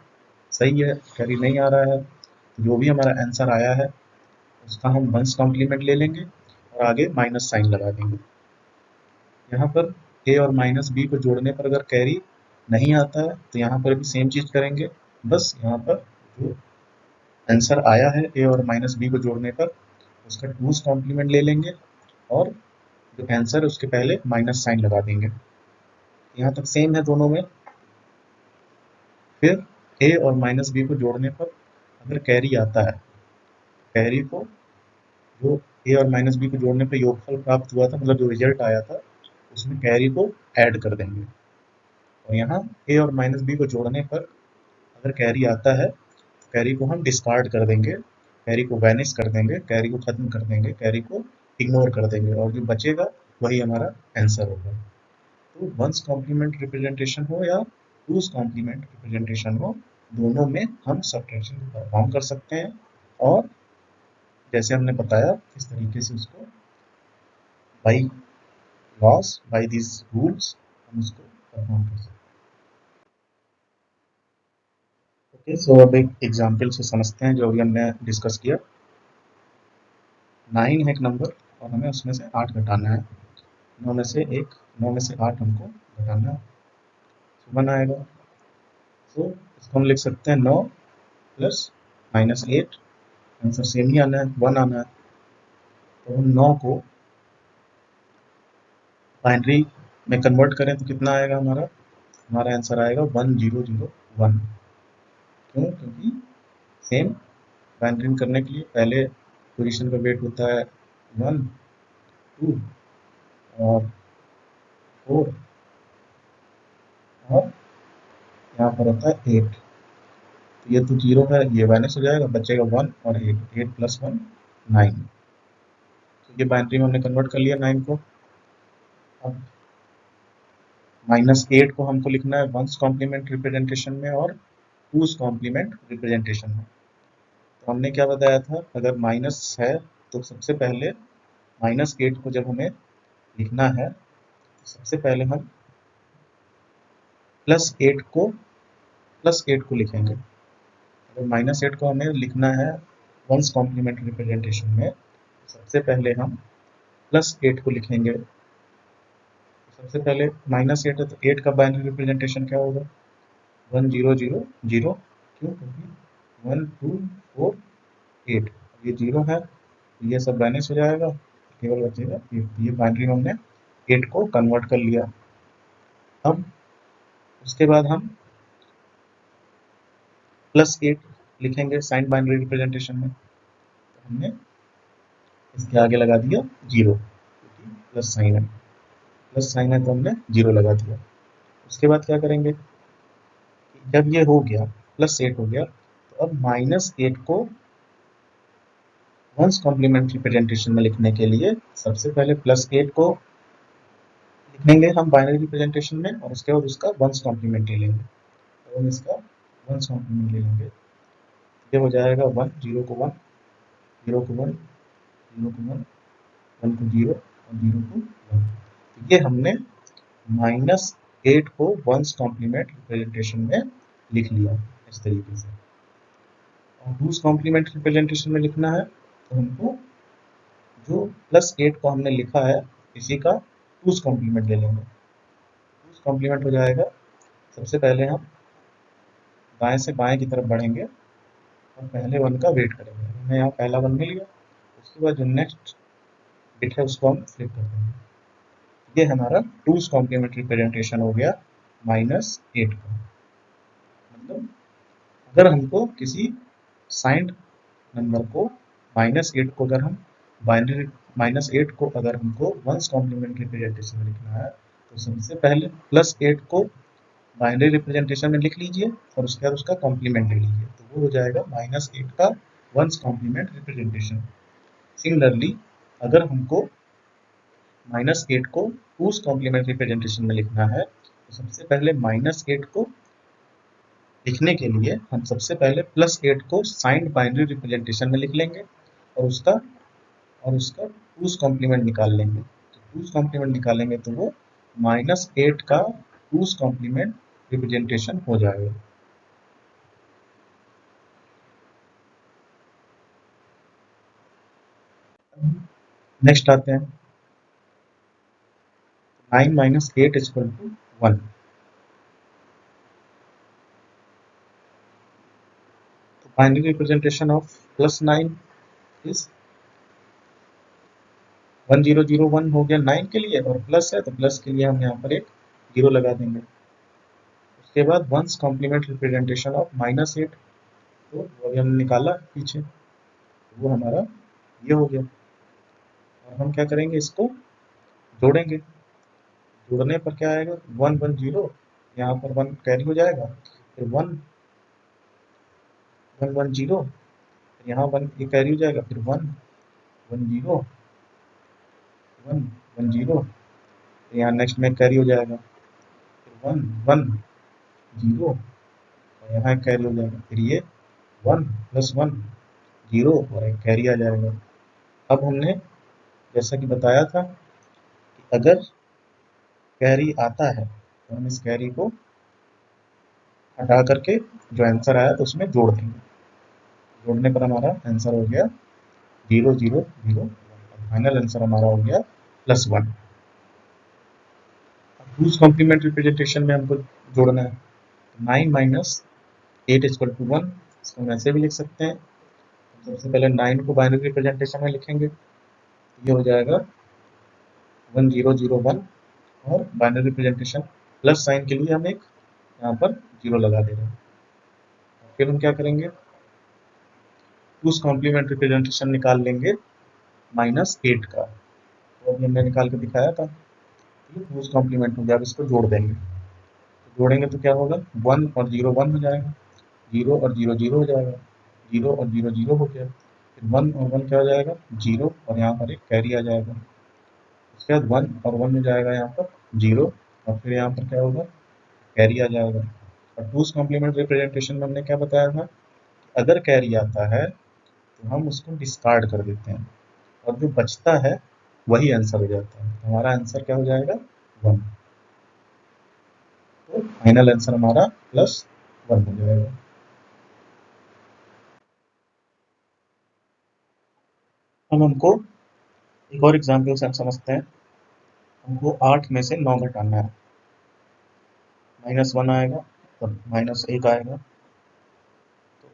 सही है, कैरी नहीं आ रहा है, जो भी हमारा आंसर आया है उसका हम वंस कॉम्प्लीमेंट ले लेंगे और आगे माइनस साइन लगा देंगे। यहाँ पर ए और माइनस बी को जोड़ने पर अगर कैरी नहीं आता है तो यहाँ पर भी सेम चीज करेंगे, बस यहाँ पर जो आंसर आया है ए और माइनस बी को जोड़ने पर उसका टूज कॉम्प्लीमेंट ले लेंगे और जो आंसर है उसके पहले माइनस साइन लगा देंगे। यहाँ तक सेम है दोनों में। फिर ए और माइनस बी को जोड़ने पर अगर कैरी आता है, कैरी को जो ए और माइनस बी को जोड़ने पर योगफल प्राप्त हुआ था, मतलब जो रिजल्ट आया था उसमें कैरी को ऐड कर देंगे। और यहाँ ए और माइनस बी को जोड़ने पर अगर कैरी आता है तो कैरी को हम डिस्कार्ड कर देंगे, कैरी को वैनिश कर देंगे, कैरी को खत्म कर देंगे, कैरी को इग्नोर कर देंगे, और जो बचेगा वही हमारा आंसर होगा। तो वंस कॉम्प्लीमेंट रिप्रेजेंटेशन हो या टूज कॉम्प्लीमेंट रिप्रेजेंटेशन हो, दोनों में हम सब्ट्रैक्शन परफॉर्म कर सकते हैं, और जैसे हमने बताया इस तरीके से उसको by loss, by this rules हम उसको परफॉर्म कर सकते हैं। ओके, सो अब एक एग्जाम्पल से समझते हैं जो अभी हमने डिस्कस किया। 9 है एक नंबर और हमें उसमें से 8 घटाना है। 9 में से 8 हमको घटाना है, 1 आएगा। सो इसको हम लिख सकते हैं 9 प्लस माइनस 8, आंसर सेम ही आना है, 1 आना है। तो हम 9 को बाइनरी में कन्वर्ट करें तो कितना आएगा, हमारा हमारा आंसर आएगा 1001। क्यों? क्योंकि सेम बाइनरी करने के लिए पहले पोजीशन का वेट होता है 1, 2 और 4, और यहाँ पर होता है 8। तो ये तो 0 है, ये माइनस हो जाएगा, बचेगा 1 और 8, 8 प्लस 1 9। तो ये बाइनरी में हमने कन्वर्ट कर लिया 9 को। अब -8 को हमको लिखना है वंस कॉम्प्लीमेंट रिप्रेजेंटेशन में और टूज कॉम्प्लीमेंट रिप्रेजेंटेशन में। तो हमने क्या बताया था, अगर माइनस है तो सबसे पहले -8 को जब हमें लिखना है तो सबसे पहले हम +8 को लिखेंगे। अगर -8 को हमें लिखना है वंस कॉम्प्लीमेंट रिप्रेजेंटेशन में, सबसे पहले हम +8 को लिखेंगे। सबसे पहले -8 है तो 8 का बाइनरी रिप्रेजेंटेशन क्या होगा, 1 0 0 0। क्यों? क्योंकि 1 2 4 8, ये 0 है, ये सब बैलेंस हो जाएगा, केवल बचेगा 8। ये बाइनरी में हमने 8 को कन्वर्ट कर लिया। अब उसके बाद हम +8 लिखेंगे साइन बाइनरी रिप्रेजेंटेशन में। तो हमने इसके आगे लगा दिया 0, क्योंकि प्लस साइन है तो हमने 0 लगा दिया। उसके बाद क्या करेंगे, जब ये हो गया +8 हो गया, तो अब -8 को वंस कॉम्प्लीमेंट रिप्रेजेंटेशन में लिखने के लिए सबसे पहले +8 को लिखेंगे हम बाइनरी रिप्रेजेंटेशन में, और उसके बाद उसका वंस कॉम्प्लीमेंट ले लेंगे। तो हम इसका वंस कॉम्प्लीमेंट ले लेंगे। ये हो जाएगा 1 0 को 1 0 को 1 0 को 1 1 को 0 और 0 को 1। तो ये हमने -8 को वंस कॉम्प्लीमेंट रिप्रेजेंटेशन में लिख लिया इस तरीके से। और टूस कॉम्प्लीमेंट रिप्रेजेंटेशन में लिखना है तो हमको जो +8 को हमने लिखा है इसी का टूस कॉम्प्लीमेंट ले लेंगे। टूस कॉम्प्लीमेंट हो जाएगा, सबसे पहले हम दाएं से बाएं की तरफ बढ़ेंगे और पहले 1 का वेट करेंगे। हमें यहाँ पहला 1 मिल गया, उसके बाद जो नेक्स्ट बिट है उसको हम फ्लिप कर देंगे। ये हमारा टूस कॉम्प्लीमेंट रिप्रेजेंटेशन हो गया -8 का। मतलब अगर हमको किसी साइंड नंबर को -8 को अगर हम बाइनरी -8 को अगर हमको वंस कॉम्प्लीमेंट रिप्रेजेंटेशन में लिखना है तो सबसे पहले +8 को बाइनरी रिप्रेजेंटेशन में लिख लीजिए और उसके बाद उसका कॉम्प्लीमेंट ले लीजिए, तो वो हो जाएगा -8 का वंस कॉम्प्लीमेंट रिप्रेजेंटेशन। सिमिलरली अगर हमको -8 को टूस कॉम्प्लीमेंट रिप्रेजेंटेशन में लिखना है तो सबसे पहले -8 को लिखने के लिए हम सबसे पहले +8 को साइंड बाइनरी रिप्रेजेंटेशन में लिख लेंगे और उसका टूस कॉम्प्लीमेंट निकाल लेंगे। तो टूस कॉम्प्लीमेंट निकालेंगे तो वो -8 का टूस कॉम्प्लीमेंट रिप्रेजेंटेशन हो जाएगा। नेक्स्ट आते हैं 9 - 8 = 1। तो बाइनरी रिप्रेजेंटेशन ऑफ +9 इज 1001 हो गया 9 के लिए, और प्लस है तो प्लस के लिए हम यहाँ पर एक 0 लगा देंगे। उसके बाद वंस कॉम्प्लीमेंट रिप्रेजेंटेशन ऑफ -8, तो वो अभी हमने निकाला पीछे, वो हमारा ये हो गया। और हम क्या करेंगे, इसको जोड़ेंगे। जोड़ने पर क्या आएगा, 1 1 0, यहाँ पर 1 कैरी हो जाएगा, फिर 1 1 1 0, यहाँ 1 ये कैरी हो जाएगा, फिर 1 1 0 1 1 0, यहाँ नेक्स्ट में कैरी हो जाएगा, फिर 1 1 0 और यहाँ कैरी हो जाएगा, फिर ये 1 + 1 0 और एक कैरी आ जाएगा। अब हमने जैसा कि बताया था कि अगर कैरी आता है तो हम इस कैरी को हटा करके जो आंसर आया तो उसमें जोड़ देंगे। जोड़ने पर हमारा आंसर हो गया 0 0 0। फाइनल आंसर हमारा हो गया +1। टूस कॉम्प्लीमेंट रिप्रेजेंटेशन में हमको जोड़ना है, 9 - 8 = 1। इसको हम ऐसे भी लिख सकते हैं। सबसे पहले 9 को बाइनरी रिप्रेजेंटेशन में लिखेंगे, ये हो जाएगा 1 0 0 1, और बाइनरी रिप्रेजेंटेशन प्लस साइन के लिए हम एक यहाँ पर 0 लगा दे रहे हैं। फिर हम क्या करेंगे, टूस कॉम्प्लीमेंट रिप्रेजेंटेशन निकाल लेंगे -8 का, तो अभी हमने निकाल के दिखाया था। ये टूस कॉम्प्लीमेंट हो गया, अब इसको जोड़ देंगे। तो जोड़ेंगे तो क्या होगा, 1 और 0 1 हो जाएगा, 0 और 0 0 हो जाएगा, 0 और 0 0 हो गया, फिर 1 और 1 क्या हो जाएगा, 0, और यहाँ पर एक कैरी आ जाएगा। उसके बाद 1 और 1 हो जाएगा यहाँ पर 0, और फिर यहाँ पर क्या होगा, कैरी आ जाएगा। और टूस कॉम्प्लीमेंट रिप्रेजेंटेशन में हमने क्या बताया था, अगर कैरी आता है तो हम उसको डिस्कार्ड कर देते हैं और जो बचता है वही आंसर हो जाता है। हमारा आंसर क्या हो जाएगा, 1। तो फाइनल आंसर हमारा +1 हो जाएगा। अब हमको एक और एग्जाम्पल से हम समझते हैं। हमको 8 में से 9 घटाना है, -1 आएगा तब -1 आएगा, तो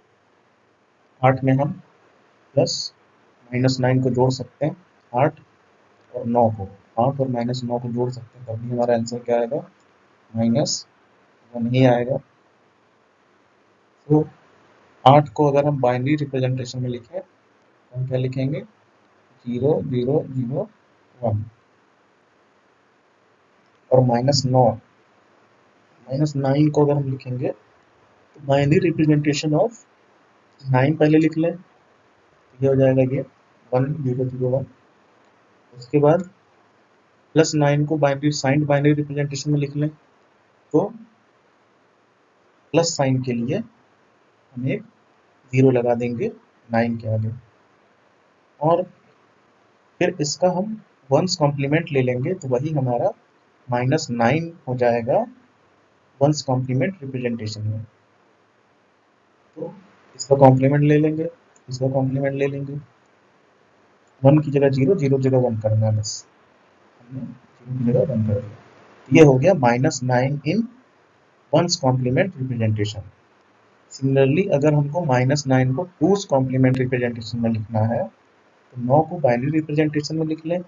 8 में हम प्लस -9 को जोड़ सकते हैं, 8 और 9 को, 8 और -9 को जोड़ सकते हैं, तब भी हमारा आंसर क्या आएगा, -1 ही आएगा। तो 8 को अगर हम बाइनरी रिप्रेजेंटेशन में लिखें तो हम क्या लिखेंगे, 0 0 0 1, और -9 को अगर हम लिखेंगे तो बाइनरी रिप्रेजेंटेशन ऑफ 9 पहले लिख लें, ये हो जाएगा ये 1 0 0 1। उसके बाद +9 को बाइनरी साइंड बाइनरी रिप्रेजेंटेशन में लिख लें, तो प्लस साइन के लिए हम एक 0 लगा देंगे 9 के आगे, और फिर इसका हम वंस कॉम्प्लीमेंट ले लेंगे तो वही हमारा -9 हो जाएगा वंस कॉम्प्लीमेंट रिप्रेजेंटेशन में। तो इसका कॉम्प्लीमेंट ले लेंगे, इसका कॉम्प्लीमेंट ले लेंगे, 1 की जगह 0, 0 की जगह 1 करना है बस, हमने 0 की जगह 1 कर दिया। ये हो गया -9 इन वंस कॉम्प्लीमेंट रिप्रेजेंटेशन। सिमिलरली अगर हमको -9 को टूस कॉम्प्लीमेंट रिप्रेजेंटेशन में लिखना है तो 9 को बाइनरी रिप्रेजेंटेशन में लिख लें,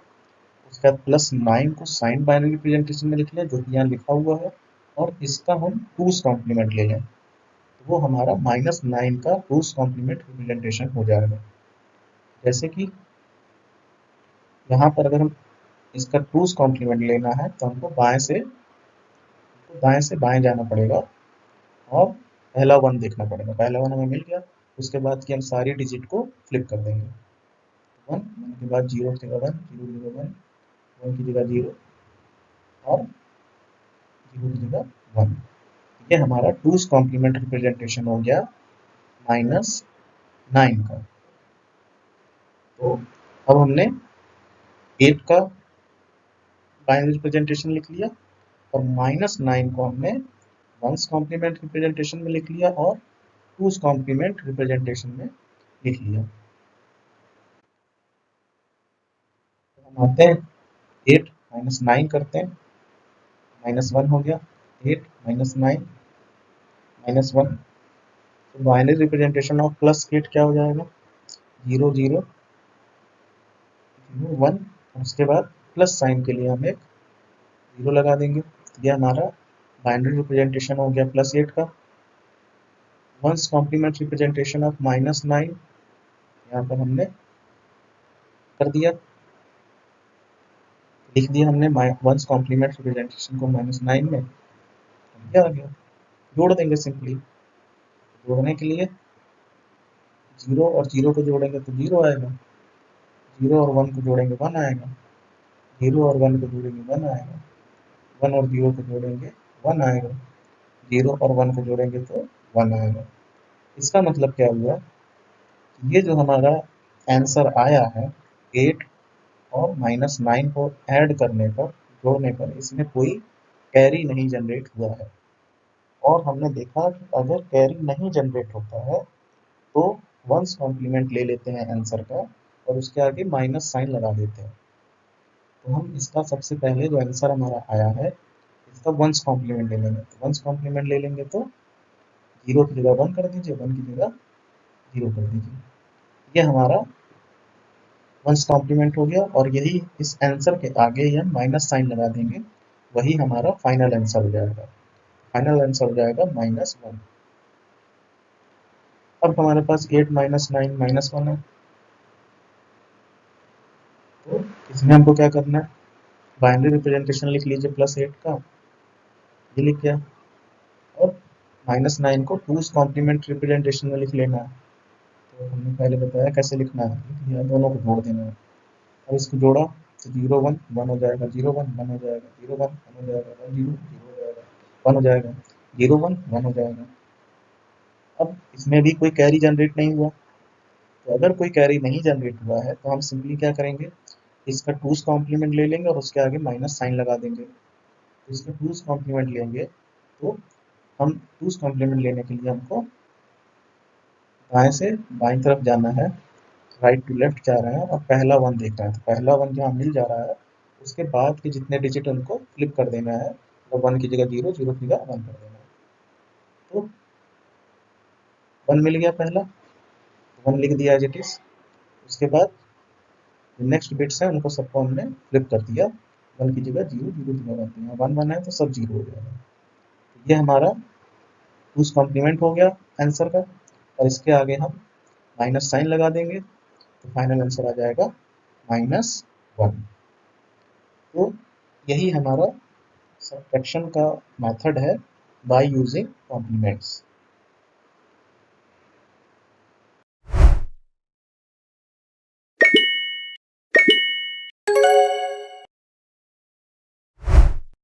उसके बाद +9 को साइन बाइनरी रिप्रेजेंटेशन में लिख लें जो कि यहाँ लिखा हुआ है, और इसका हम टूस कॉम्प्लीमेंट ले लें तो वो हमारा -9 का टूस कॉम्प्लीमेंट रिप्रेजेंटेशन हो जाएगा। जैसे कि यहाँ पर अगर हम इसका टूस कॉम्प्लीमेंट लेना है तो हमको दाएं से बाएं जाना पड़ेगा और पहला 1 देखना पड़ेगा। पहला 1 हमें मिल गया, उसके बाद की हम सारी डिजिट को फ्लिप कर देंगे। 1 के बाद 0 की जगह 1, 0 की जगह 1, 1 की जगह 0 और 0 की जगह 1। ये हमारा टूस कॉम्प्लीमेंट रिप्रेजेंटेशन हो गया -9 का। तो अब हमने 8 का बाइनरी रिप्रेजेंटेशन लिख लिया, और -9 को हमने वंस कॉम्प्लीमेंट रिप्रेजेंटेशन में लिख लिया और टूस कॉम्प्लीमेंट रिप्रेजेंटेशन में लिख लिया। तो हम आते हैं 8 -9 करते हैं, -1 हो गया, 8 -9 -1। तो बाइनरी रिप्रेजेंटेशन ऑफ +8 क्या हो जाएगा, 0 0 0 1, उसके बाद प्लस साइन के लिए हम एक 0 लगा देंगे। यह हमारा बाइनरी रिप्रेजेंटेशन हो गया +8 का। वंस कॉम्प्लीमेंट रिप्रेजेंटेशन ऑफ -9 यहाँ पर हमने कर दिया, लिख दिया हमने वंस कॉम्प्लीमेंट रिप्रेजेंटेशन को -9 में, क्या आ गया, जोड़ देंगे सिंपली। जोड़ने के लिए 0 और 0 को जोड़ेंगे तो 0 आएगा, 0 और 1 को जोड़ेंगे 1 आएगा, 0 और 1 को जोड़ेंगे 1 आएगा, 1 और 0 को जोड़ेंगे 1 आएगा, 0 और 1 को जोड़ेंगे तो 1 आएगा। इसका मतलब क्या हुआ, ये जो हमारा आंसर आया है 8 और -9 को ऐड करने पर, जोड़ने पर, इसमें कोई कैरी नहीं जनरेट हुआ है। और हमने देखा कि अगर कैरी नहीं जनरेट होता है तो वंस कॉम्प्लीमेंट ले लेते हैं आंसर का और उसके आगे माइनस साइन लगा देते हैं। तो हम इसका सबसे पहले जो आंसर हमारा आया है इसका वंस कॉम्प्लीमेंट ले लेंगे। तो वंस कॉम्प्लीमेंट ले लेंगे तो 0 की जगह 1 कर दीजिए, 1 की जगह 0 कर दीजिए। ये हमारा वंस कॉम्प्लीमेंट हो गया, और यही इस आंसर के आगे ही हम माइनस साइन लगा देंगे, वही हमारा फाइनल आंसर हो जाएगा। फाइनल आंसर हो जाएगा -1। अब हमारे पास 8 -9 -1 है, तो इसमें हमको क्या करना है, बाइनरी रिप्रेजेंटेशन लिख लीजिए +8 का, ये लिख गया, और -9 को टूस कॉम्प्लीमेंट रिप्रेजेंटेशन में लिख लेना है। तो हमने पहले बताया कैसे लिखना है, लिख लिया, दोनों को जोड़ देना है। अब इसको जोड़ा तो 0 1 1 हो जाएगा, 0 1 1 हो जाएगा, 0 1 1 हो जाएगा, 1 0 0 हो जाएगा, 1 हो जाएगा, 0 1 1 हो जाएगा। अब इसमें भी कोई कैरी जनरेट नहीं हुआ, तो अगर कोई कैरी नहीं जनरेट हुआ है तो हम सिंपली क्या करेंगे, इसका टूस कॉम्प्लीमेंट ले लेंगे और उसके आगे माइनस साइन लगा देंगे। तो इसका टूस कॉम्प्लीमेंट लेंगे तो हम टूस कॉम्प्लीमेंट लेने के लिए हमको दाएं से बाईं तरफ जाना है, राइट टू लेफ्ट जा रहा है, और पहला 1 देख रहा है। तो पहला 1 जहाँ मिल जा रहा है उसके बाद के जितने डिजिट उनको फ्लिप कर देना है, तो 1 की जगह 0, 0 की जगह 1 कर देना है। तो 1 मिल गया पहला, 1 लिख दिया एज इट इज। उसके बाद जो नेक्स्ट बिट्स हैं उनको सबको हमने फ्लिप कर दिया, 1 की जगह 0, 0 की जगह 1, 1 1 है तो सब 0 हो जाएगा। ये हमारा टूस कॉम्प्लीमेंट हो गया आंसर का, और इसके आगे हम माइनस साइन लगा देंगे तो फाइनल आंसर आ जाएगा -1। तो यही हमारा सब्ट्रैक्शन का मेथड है बाय यूजिंग कॉम्प्लीमेंट्स।